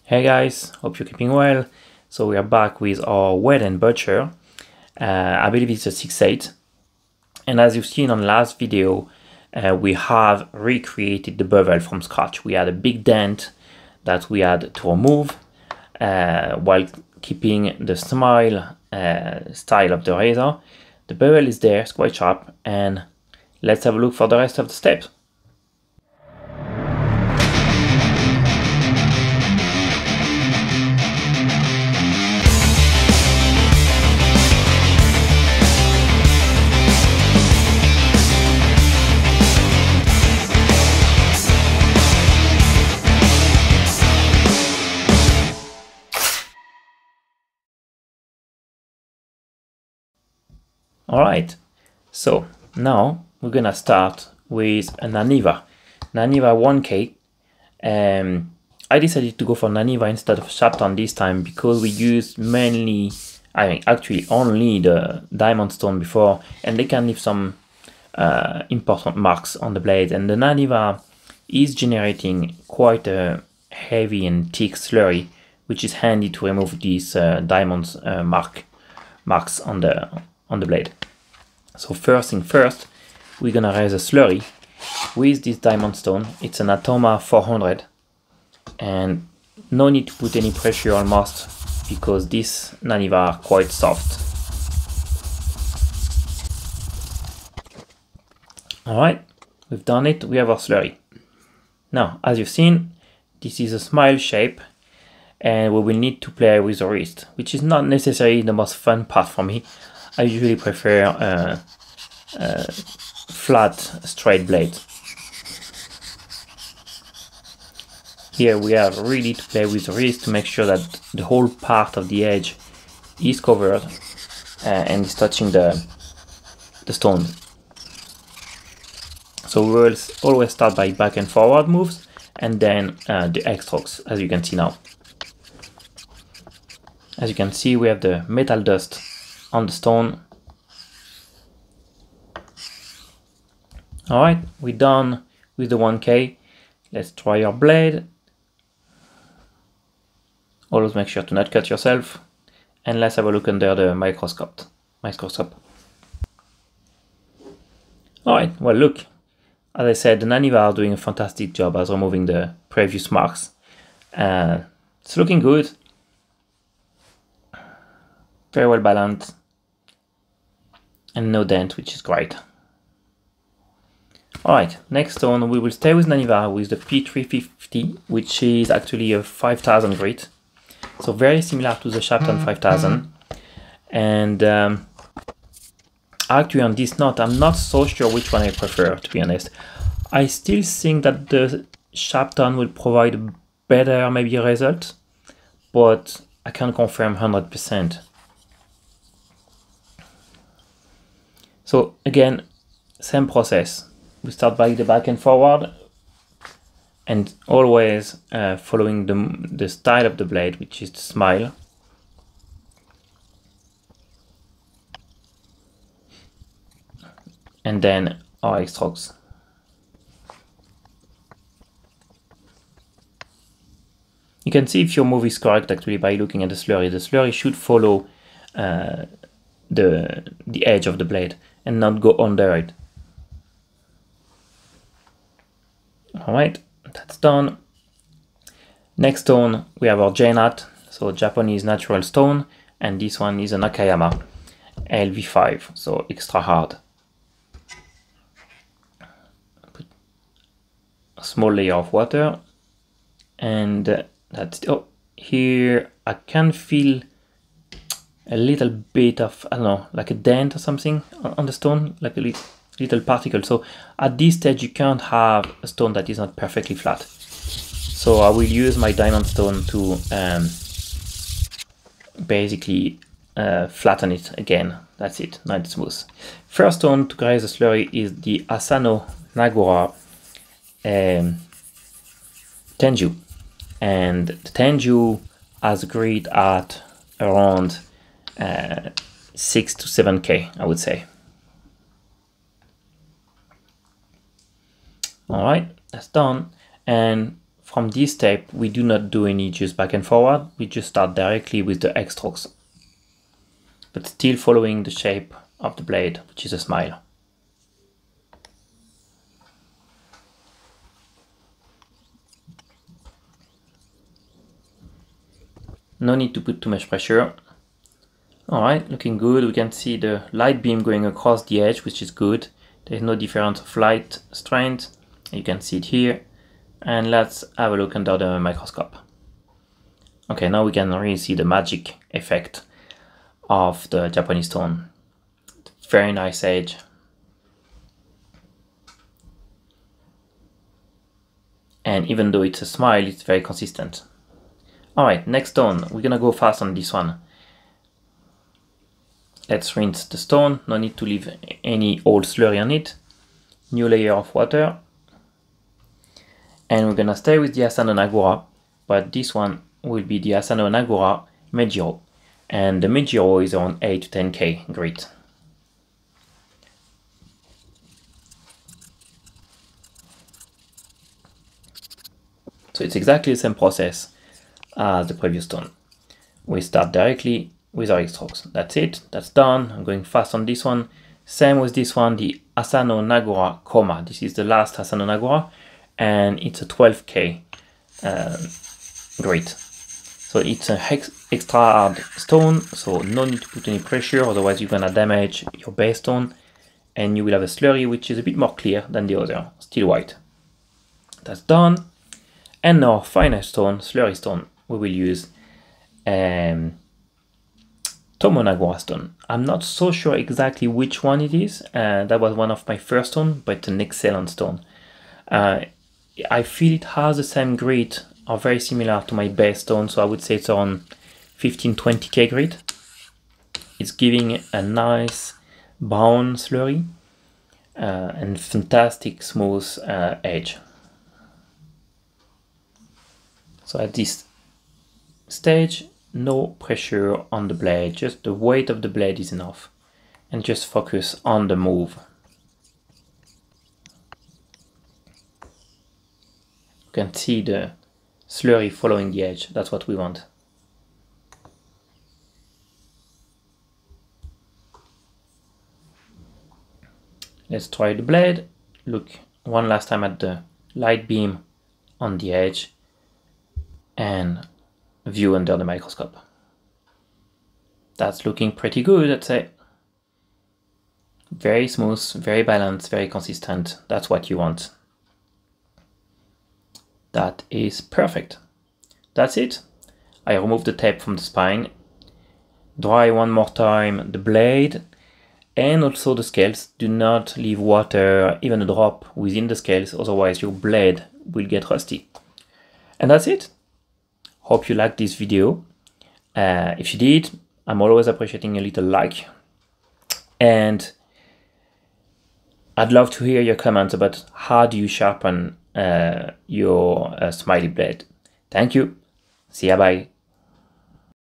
Hey guys, hope you're keeping well. So we are back with our Wed and Butcher. I believe it's a 6/8. And as you've seen on last video, we have recreated the bevel from scratch. We had a big dent that we had to remove while keeping the smile style of the razor. The bevel is there, it's quite sharp, and let's have a look for the rest of the steps. Alright, so now we're gonna start with a naniwa 1K. I decided to go for naniwa instead of sharpton this time because we used mainly, actually only the diamond stone before, and they can leave some important marks on the blade, and the naniwa is generating quite a heavy and thick slurry, which is handy to remove these diamonds marks on the blade. So first thing first, we're gonna raise a slurry with this diamond stone. It's an Atoma 400, and no need to put any pressure almost because these naniwa are quite soft. Alright, we've done it, we have our slurry. Now, as you've seen, this is a smile shape, and we will need to play with the wrist, which is not necessarily the most fun part for me. I usually prefer flat, straight blade. Here we have really to play with the wrist to make sure that the whole part of the edge is covered and is touching the stone. So we will always start by back and forward moves, and then the X strokes, as you can see now. As you can see, we have the metal dust on the stone. Alright, we're done with the 1K. Let's try our blade. Always make sure to not cut yourself. And let's have a look under the microscope. Alright, well look. As I said, the naniwa are doing a fantastic job as removing the previous marks. It's looking good. Very well balanced. And no dent, which is great. Alright, next stone we will stay with naniwa with the P350, which is actually a 5000 grit. So very similar to the sharpton 5000. And actually on this note, I'm not so sure which one I prefer, to be honest. I still think that the sharpton will provide a better maybe result, but I can't confirm 100%. So again, same process. We start by the back and forward, and always following the style of the blade, which is the smile. And then our X strokes. You can see if your move is correct actually by looking at the slurry. The slurry should follow the edge of the blade and not go under it. Alright, that's done. Next stone, we have our J-Nat, so Japanese natural stone, and this one is a Nakayama LV5, so extra hard. Put a small layer of water, and that's it. Oh, here I can feel a little bit of, I don't know, like a dent or something on the stone, like a little particle. So at this stage you can't have a stone that is not perfectly flat. So I will use my diamond stone to basically flatten it again. That's it, not smooth. First stone to graze the slurry is the Asano Nagura Tenju. And the Tenju has a grit at around 6 to 7K, I would say. Alright, that's done. And from this step, we do not do any just back and forward. We just start directly with the X strokes, but still following the shape of the blade, which is a smile. No need to put too much pressure. Alright, looking good. We can see the light beam going across the edge, which is good. There's no difference of light strength. You can see it here. And let's have a look under the microscope. Okay, now we can really see the magic effect of the Japanese stone. Very nice edge. And even though it's a smile, it's very consistent. Alright, next stone. We're gonna go fast on this one. Let's rinse the stone. No need to leave any old slurry on it. New layer of water. And we're gonna stay with the Asano Nagura, but this one will be the Asano Nagura Meijiro. And the Meijiro is around 8 to 10k grit. So it's exactly the same process as the previous stone. We start directly with our strokes. That's it, that's done. I'm going fast on this one. Same with this one, the Asano Nagura Koma. This is the last Asano Nagura, and it's a 12k grit. So it's an extra hard stone, so no need to put any pressure, otherwise you're gonna damage your base stone, and you will have a slurry which is a bit more clear than the other, still white. That's done. And now final stone, slurry stone, we will use Tomo Nagura stone. I'm not so sure exactly which one it is. That was one of my first stone, but it's an excellent stone. I feel it has the same grit, or very similar to my base stone, so I would say it's on 15-20k grit. It's giving a nice brown slurry and fantastic smooth edge. So at this stage, no pressure on the blade, just the weight of the blade is enough, and just focus on the move. You can see the slurry following the edge, that's what we want. Let's try the blade. Look one last time at the light beam on the edge and view under the microscope. That's looking pretty good, I'd say. Very smooth, very balanced, very consistent. That's what you want. That is perfect. That's it. I remove the tape from the spine, dry one more time the blade, and also the scales. Do not leave water, even a drop, within the scales, otherwise your blade will get rusty. And that's it. Hope you liked this video. If you did, I'm always appreciating a little like. And I'd love to hear your comments about how do you sharpen your smiley blade. Thank you. See ya, bye.